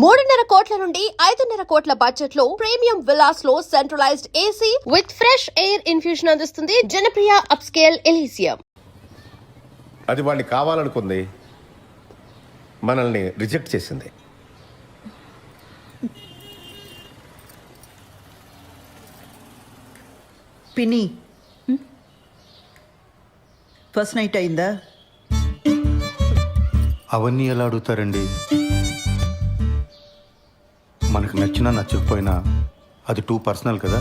3.5 కోట్ల నుండి 5.5 కోట్ల బడ్జెట్ లో ప్రీమియం విల్లాస్ లో centralised AC with fresh air infusion అందిస్తుంది జనప్రియ అప్స్కేల్ ఎలీసియం. అది వాడిని కావాలనుకుంది, మనల్ని రిజెక్ట్ చేసింది. పిన్ని, ఫస్ట్ నైట్ అయిందా? అవన్నీ ఎలా అడుగుతారండి? మనకు నచ్చినా నచ్చకపోయినా అది టూ పర్సనల్ కదా.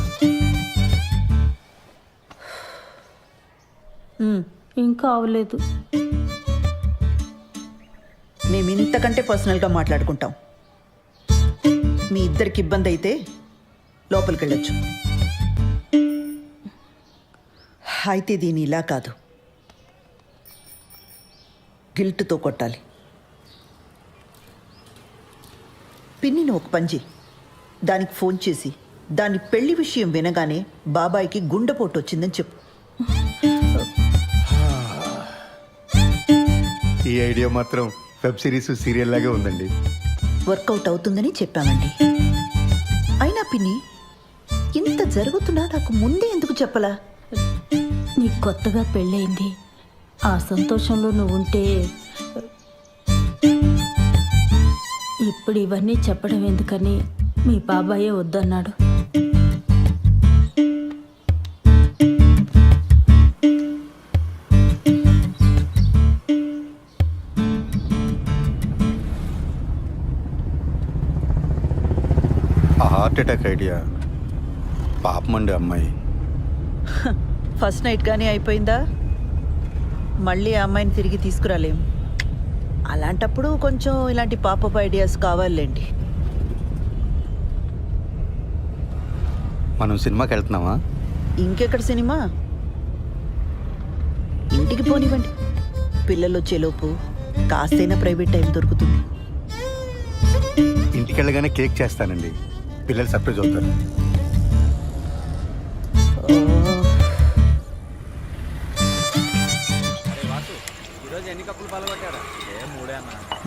ఇంకా అవలేదు. మేము ఇంతకంటే పర్సనల్గా మాట్లాడుకుంటాం. మీ ఇద్దరికి ఇబ్బంది అయితే లోపలికి వెళ్ళొచ్చు. అయితే దీని ఇలా కాదు, గిల్ట్తో కొట్టాలి. పిన్నిని ఒక పని చెయ్యి, దానికి ఫోన్ చేసి దాని పెళ్లి విషయం వినగానే బాబాయికి గుండెపోటు వచ్చిందని చెప్పు. ఈ ఐడియా మాత్రం వెబ్ సిరీస్ సీరియల్ లాగే ఉందండి. వర్కౌట్ అవుతుందని చెప్పామండి. అయినా పిన్ని, ఇంత జరుగుతున్నా నాకు ముందే ఎందుకు చెప్పలా? నీకు కొత్తగా పెళ్ళయింది, ఆ సంతోషంలో నువ్వు ఉంటే ఇప్పుడు ఇవన్నీ చెప్పడం ఎందుకని మీ బాబాయే వద్దన్నాడు. ఆ హార్ట్ అటాక్ ఐడియా పాపమండి అమ్మాయి. ఫస్ట్ నైట్ కానీ అయిపోయిందా? మళ్ళీ ఆ అమ్మాయిని తిరిగి తీసుకురాలేం. అలాంటప్పుడు కొంచెం ఇలాంటి పాపప్ ఐడియాస్ కావాలండి. మనం సినిమాకి వెళ్తున్నామా? ఇంకెక్కడ సినిమా? ఇంటికి పోనివ్వండి, పిల్లలు వచ్చేలోపు కాస్తైనా ప్రైవేట్ టైం దొరుకుతుంది. ఇంటికి వెళ్ళగానే కేక్ చేస్తానండి, పిల్లలు సర్ప్రైజ్ అవుతారు.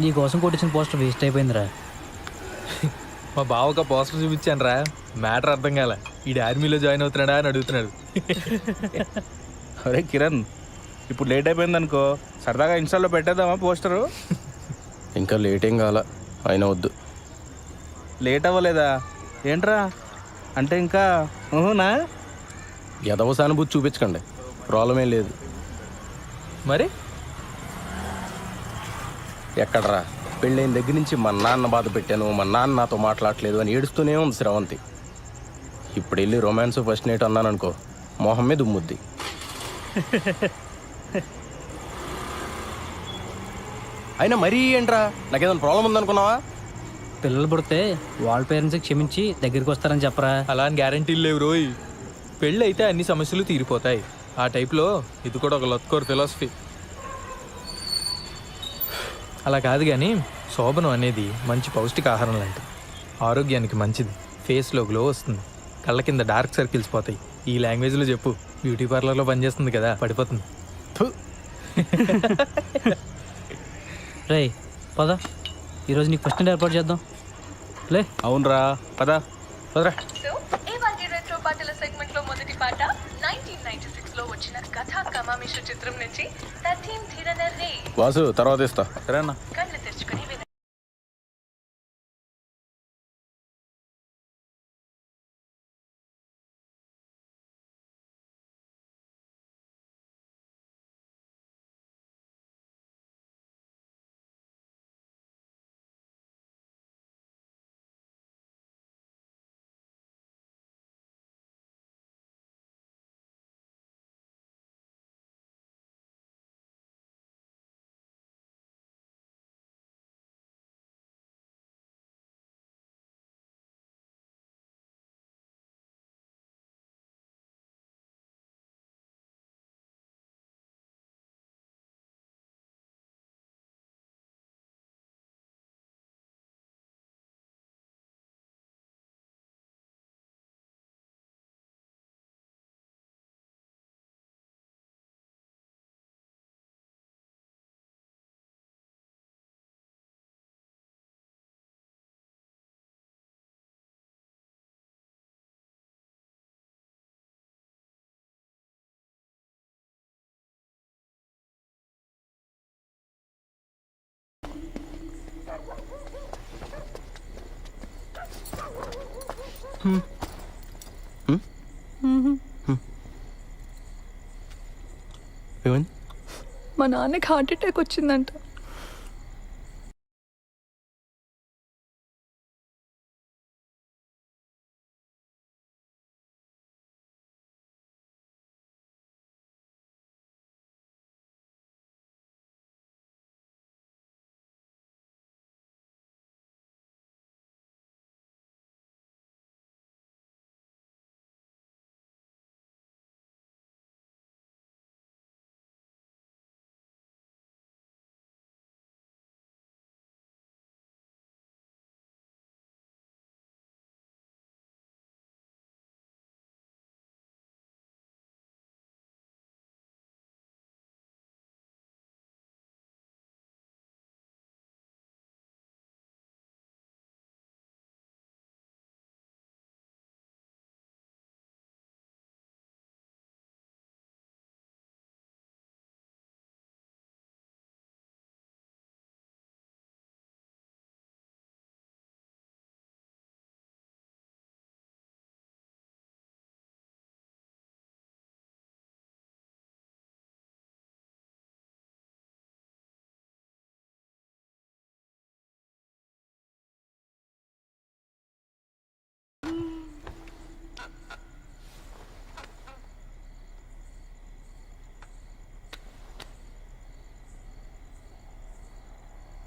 నీ కోసం కొట్టించిన పోస్టర్ వేస్ట్ అయిపోయిందిరా. మా బావకు పోస్టర్ చూపించాను రా, మ్యాటర్ అర్థం కాల. ఈ ఆర్మీలో జాయిన్ అవుతున్నాడా అని అడుగుతున్నాడు. అరే కిరణ్, ఇప్పుడు లేట్ అయిపోయింది అనుకో, సరదాగా ఇన్స్టాల్లో పెట్టేద్దామా పోస్టరు? ఇంకా లేట్ ఏం కావాలా, అయినా వద్దు. లేట్ అవ్వలేదా ఏంట్రా? అంటే ఇంకా ఊహునా? ఎదవ సానుభూతి చూపించకండి, ప్రాబ్లం ఏం లేదు. మరి ఎక్కడరా, పెళ్ళైన దగ్గర నుంచి మా నాన్న బాధ పెట్టాను, మా నాన్న నాతో మాట్లాడలేదు అని ఏడుస్తూనే ఉంది శ్రవంతి. ఇప్పుడు వెళ్ళి రొమాన్స్ ఫస్ట్ నైట్ అన్నాను అనుకో, మొహం మీద ఉమ్ముద్ది. అయినా మరీ ఏంట్రా, నాకేదైనా ప్రాబ్లం ఉందనుకున్నావా? పిల్లలు పుడితే వాళ్ళ పేరెంట్స్కి క్షమించి దగ్గరికి వస్తారని చెప్పరా. అలా అని గ్యారంటీలు లేవు రోయ్. పెళ్ళి అయితే అన్ని సమస్యలు తీరిపోతాయి. ఆ టైప్లో ఇది కూడా ఒక లత్కోర్ ఫిలాసఫీ. అలా కాదు కానీ శోభనం అనేది మంచి పౌష్టికాహారం లాంటిది, ఆరోగ్యానికి మంచిది, ఫేస్లో గ్లో వస్తుంది, కళ్ళ కింద డార్క్ సర్కిల్స్ పోతాయి. ఈ లాంగ్వేజ్లో చెప్పు, బ్యూటీ పార్లర్లో పనిచేస్తుంది కదా, పడిపోతుంది. రే పద, ఈరోజు నీకు ఫస్ట్ నైట్ ఏర్పాటు చేద్దాం. లే. అవునరా, పదా పదరా. రెట్రో పాటల సెగ్మెంట్ లో మొదటి పాట 1996 లో వచ్చిన కథా కమామిషు చిత్రం నుంచి తథీం ధిరనర్ రే. వాసు తర్వాత ఇస్తా. సరే అన్న. కళ్ళు తెరుచుకుని వినండి. ఏమైంది? మా నాన్నకి హార్ట్ అటాక్ వచ్చిందంట.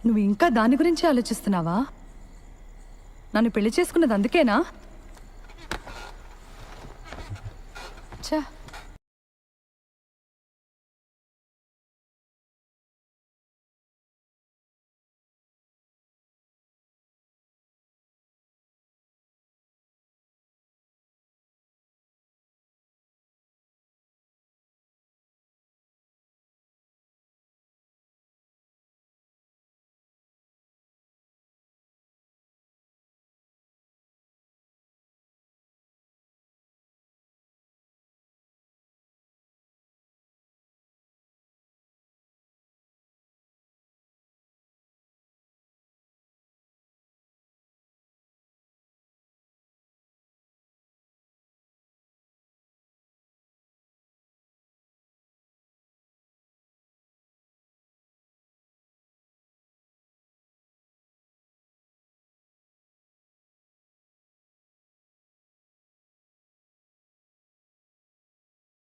నువ్వు ఇంకా దాని గురించి ఆలోచిస్తున్నావా? నన్ను పెళ్లి చేసుకున్నది అందుకేనా? ఛా,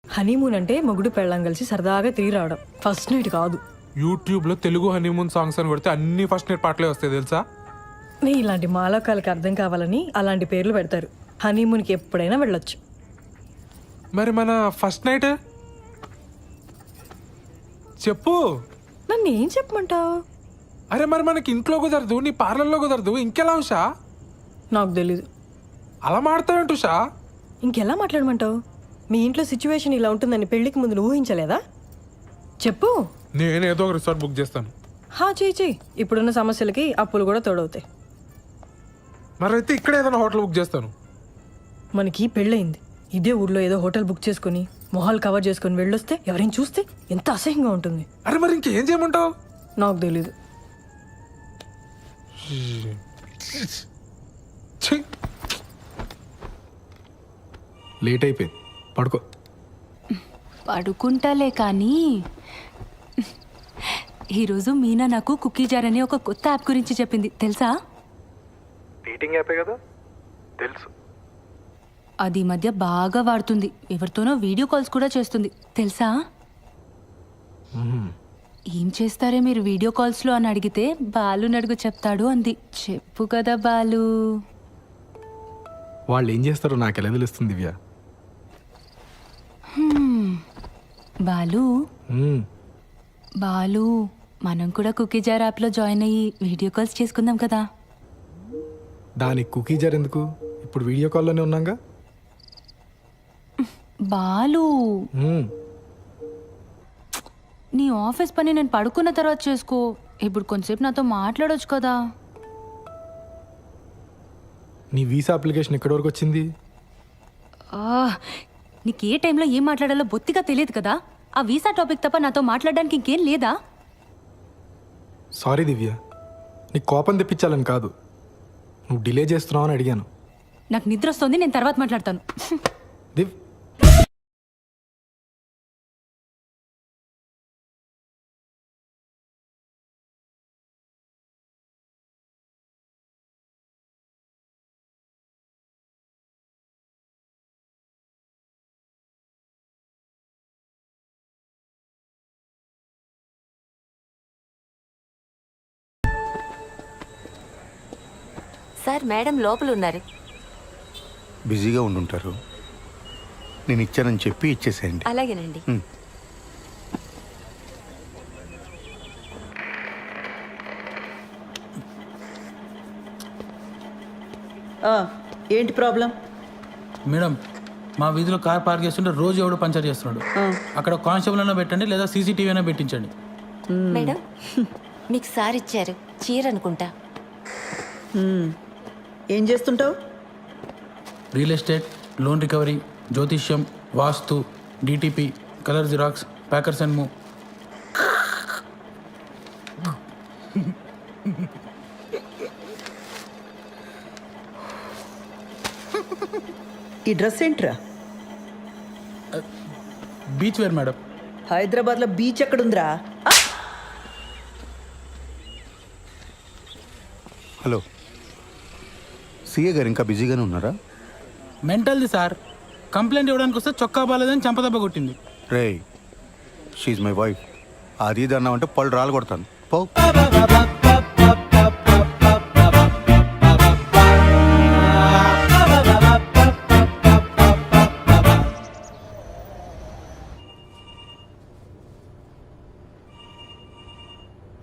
హనీమూన్ అంటే మొగుడు పెళ్ళం కలిసి సరదాగా తిరిగి రావడం, ఫస్ట్ నైట్ కాదు. యూట్యూబ్లో తెలుగు హనీమూన్ సాంగ్స్ అని కొడితే అన్ని ఫస్ట్ నైట్ పాటలే వస్తాయి తెలుసా? నీ ఇలాంటి మాలోకాలకు అర్థం కావాలని అలాంటి పేర్లు పెడతారు. హనీమూన్కి ఎప్పుడైనా వెళ్ళొచ్చు. మరి మన ఫస్ట్ నైట్ చెప్పు. నన్ను ఏం చెప్పమంటావు? అరే మరి మనకి ఇంట్లో కుదరదు, నీ పార్లర్లో కుదరదు, ఇంకెలా ఉషా? నాకు తెలీదు. అలా మాడతావేంటి ఉషా? ఇంకెలా మాట్లాడమంటావు? మీ ఇంట్లో సిచ్యువేషన్ ఇలా ఉంటుందని పెళ్లికి ముందు నువ్వు ఊహించలేదా? చెప్పు. నేనేదో ఒక రిసార్ట్ బుక్ చేస్తాను. చెయ్యి. ఇప్పుడున్న సమస్యలకి అప్పులు కూడా తోడవుతాయి. మరి అయితే ఇక్కడ ఏదైనా హోటల్ బుక్ చేస్తాను. మనకి పెళ్ళయింది, ఇదే ఊర్లో ఏదో హోటల్ బుక్ చేసుకుని మొహాలు కవర్ చేసుకుని వెళ్ళొస్తే ఎవరైనా చూస్తే ఎంత అసహ్యంగా ఉంటుంది. అరే మరి ఇంకేం చేయమంటావు? నాకు తెలీదు. లేట్ అయిపోయింది, పడుకో. పడుకుంటాలే కానీ ఈరోజు మీనా నాకు కుకీ జార్ అనే ఒక కొత్త యాప్ గురించి చెప్పింది, తెలుసా? డేటింగ్ యాపే కదా, తెలుసు. అది ఈ మధ్య బాగా వాడుతుంది. ఎవరితోనో వీడియో కాల్స్ కూడా చేస్తుంది, తెలుసా? ఏం చేస్తారే మీరు వీడియో కాల్స్లో అని అడిగితే బాలు నడుగు చెప్తాడు అంది. చెప్పు కదా బాలు. వాళ్ళు ఏం చేస్తారో నాకు ఎలా తెలుస్తుంది దివ్య? బాలు బాలు మనం కూడా కుకీ జార్ యాప్లో జాయిన్ అయ్యి వీడియో కాల్స్ చేసుకుందాం కదా. దానికి కుకీ జార్ ఎందుకు? ఇప్పుడు వీడియో కాల్లోనే ఉన్నాగా. బాలు నీ ఆఫీస్ పని నేను పడుకున్న తర్వాత చేసుకో. ఇప్పుడు కొంచెంసేపు నాతో మాట్లాడొచ్చు కదా. నీ వీసా అప్లికేషన్ ఎక్కడి వరకు వచ్చింది? నీకు ఏ టైంలో ఏం మాట్లాడాలో బొత్తిగా తెలియదు కదా. ఆ వీసా టాపిక్ తప్ప నాతో మాట్లాడడానికి ఇంకేం లేదా? సారీ దివ్య, నీకు కోపం తెప్పించాలని కాదు, నువ్వు డిలే చేస్తున్నావు అని అడిగాను. నాకు నిద్ర వస్తుంది, నేను తర్వాత మాట్లాడతాను. దివ్ సార్ మేడం లోపల ఉన్నారు. బిజీగా ఉండుంటారు. నేను ఇచ్చానని చెప్పి ఇచ్చేసేయండి. అలాగేనండి. ఏంటి ప్రాబ్లం? మేడం, మా వీధిలో కార్ పార్క్ చేస్తుంటే రోజు ఎవడో పంచర్ చేస్తున్నాడు. అక్కడ కానిస్టేబుల్ అయినా పెట్టండి, లేదా సీసీటీవీ అయినా పెట్టించండి. మేడం మీకు సార్ ఇచ్చారు చీర అనుకుంటా. ఏం చేస్తుంటావు? రియల్ ఎస్టేట్, లోన్ రికవరీ, జ్యోతిష్యం, vastu, DTP, colour xerox, packers and move. ఈ డ్రెస్ ఏంట్రా? Beach wear madam. హైదరాబాద్లో బీచ్ ఎక్కడుందిరా? హలో, సిఏ గారు ఇంకా బిజీగానే ఉన్నారా? మెంటల్ది సార్. కంప్లైంట్ ఇవ్వడానికి వస్తే చొక్కా బాలేదని చంపదెబ్బ కొట్టింది. రే, షీఈ్ మై వైఫ్. అది ఇది అన్నామంటే పళ్ళు రాలు కొడతాను. పో.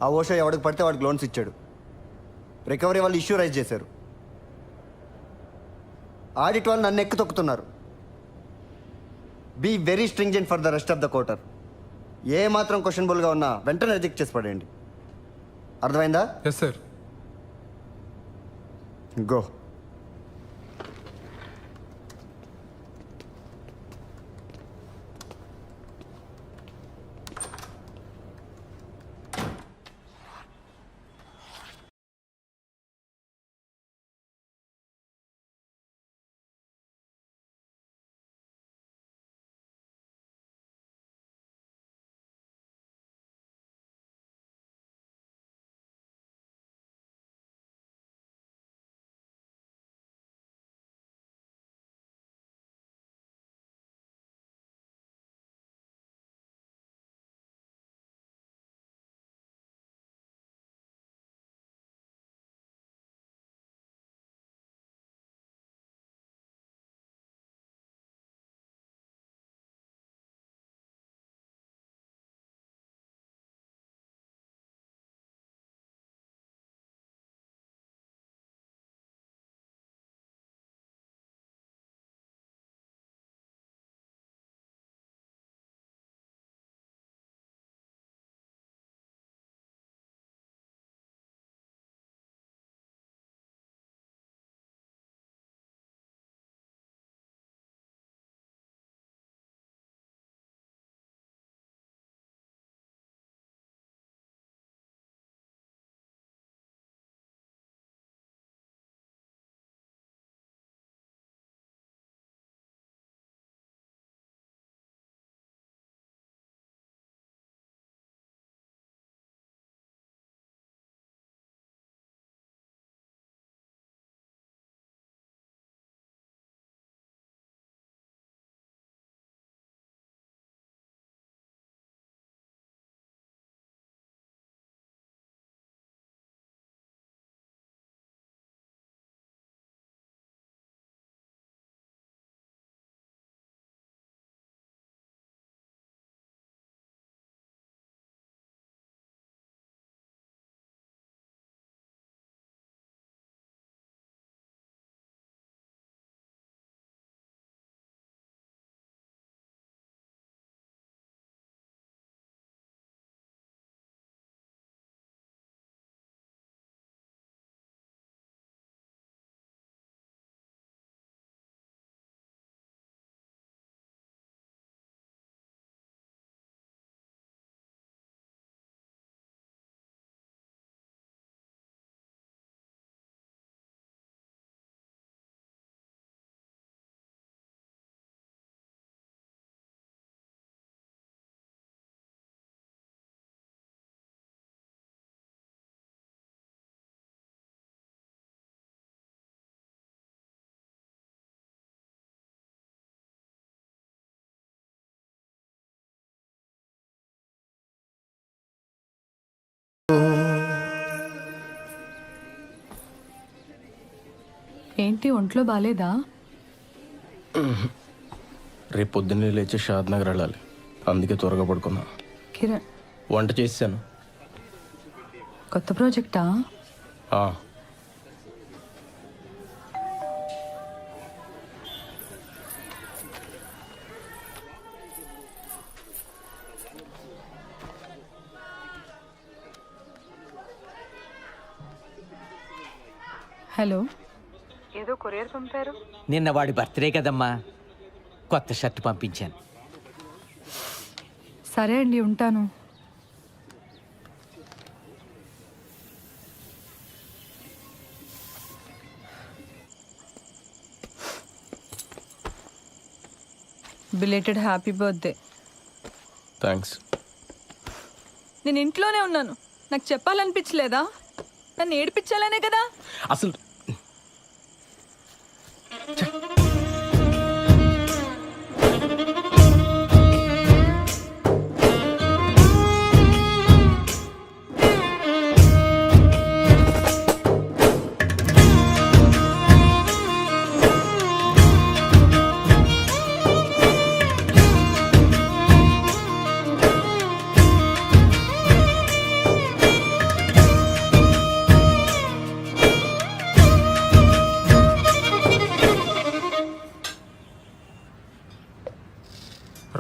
ఆ ఓషో ఎవడికి పడితే వాడికి లోన్స్ ఇచ్చాడు. రికవరీ వాళ్ళు ఇష్యూ రైజ్ చేశారు. ఆడిట్ వాళ్ళు నన్ను ఎక్కి తొక్కుతున్నారు. Be very stringent for the rest of the quarter. ఏ మాత్రం క్వశ్చనబుల్గా ఉన్నా వెంటనే రిజెక్ట్ చేసి పడేయండి. అర్థమైందా? Yes sir. గో. ఏంటి ఒంట్లో బాలేదా? రేపు పొద్దున్నే లేచి షాద్ నగర్ వెళ్ళాలి, అందుకే త్వరగా పడుకున్నా. కిరణ్, వంట చేశాను. కొత్త ప్రాజెక్టా? హలో, ఏదో కొరియర్ పంపారు. నిన్న వాడి బర్త్డే కదమ్మా, కొత్త షర్ట్ పంపించాను. సరే అండి, ఉంటాను. Belated happy birthday. థ్యాంక్స్. నేను ఇంట్లోనే ఉన్నాను, నాకు చెప్పాలనిపించలేదా? నన్ను ఏడిపించాలనే కదా. అసలు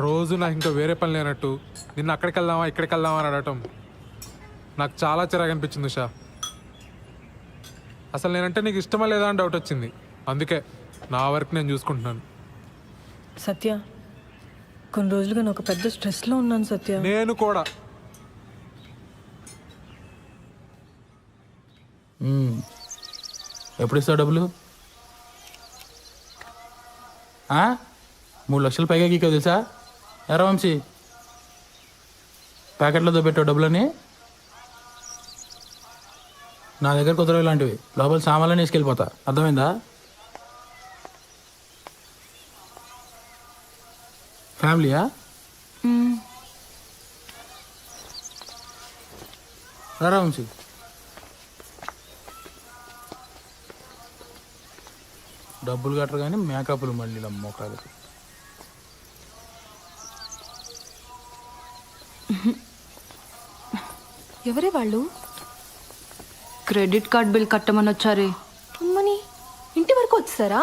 రోజు నాకు ఇంకా వేరే పని లేనట్టు నిన్న అక్కడికి వెళ్దామా ఇక్కడికి వెళ్దామా అని అడగటం నాకు చాలా చిరాకు అనిపించింది ఉషా. అసలు నేనంటే నీకు ఇష్టమా లేదా అని డౌట్ వచ్చింది, అందుకే నా వర్క్ నేను చూసుకుంటున్నాను. సత్య, కొన్ని రోజులుగా నేను ఒక పెద్ద స్ట్రెస్లో ఉన్నాను సత్య. నేను కూడా. ఎప్పుడు ఇస్తావు డబ్బులు? 3 లక్షలు పైగా గీకో తెలుసా? ఎరా వంశీ, ప్యాకెట్లో పెట్టావు డబ్బులని. నా దగ్గర కుదరవు ఇలాంటివి, లోపల సామాన్లు తీసుకెళ్ళిపోతా, అర్థమైందా? ఫ్యామిలీయా? రా వంశీ. డబ్బులు కట్టరు కానీ మేకప్లు మళ్ళీ మోకాలకి. ఎవరే వాళ్ళు? క్రెడిట్ కార్డ్ బిల్ కట్టమని వచ్చారే. అమ్మని, ఇంటి వరకు వచ్చారా?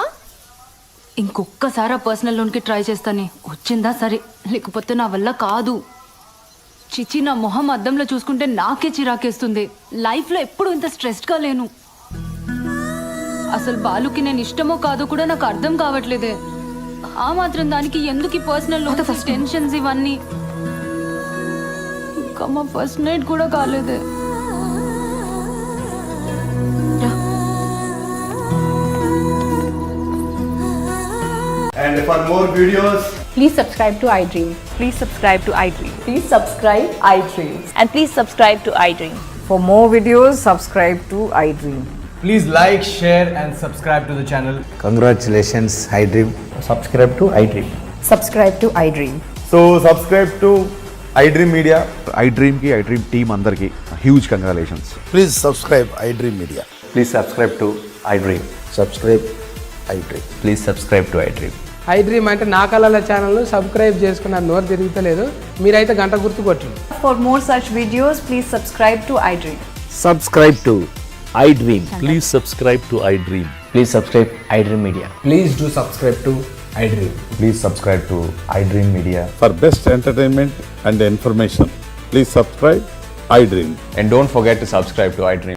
ఇంకొక్కసారి ఆ పర్సనల్ లోన్కి ట్రై చేస్తానే, వచ్చిందా సరే, లేకపోతే నా వల్ల కాదు. చిచి, నా మొహం అద్దంలో చూసుకుంటే నాకే చిరాకేస్తుంది. లైఫ్లో ఎప్పుడు ఇంత స్ట్రెస్డ్గా లేను. అసలు బాలుకి నేను ఇష్టమో కాదో కూడా నాకు అర్థం కావట్లేదే. ఆ మాత్రం దానికి ఎందుకు ఈ పర్సనల్ లోన్, ఫస్ట్ టెన్షన్స్ ఇవన్నీ. ఇంకా మా ఫస్ట్ నైట్ కూడా కాలేదే. And for more videos, Please subscribe to iDream. Please subscribe to iDream. Please subscribe iDream. And please subscribe to iDream. For more videos, subscribe to iDream. Please like, share and subscribe to the channel. Congratulations iDream. Subscribe to iDream. Subscribe to iDream. So subscribe to iDream media. iDreamకి iDream team అందరికీ huge congratulations. Please subscribe iDream media. Please subscribe to iDream. Subscribe iDream. Please subscribe to iDream. iDream అంటే నా కళల channel subscribe చేసుకున్న నోరు తిరుగుతలేదు, మీరైతే గంట గుర్తు కొట్టండి. For more such videos, please subscribe to iDream. Subscribe to iDream. Please subscribe to iDream. Please subscribe iDream Media. Please do subscribe to iDream. Please subscribe to iDream media. For best entertainment and information, please subscribe iDream. And don't forget to subscribe to iDream.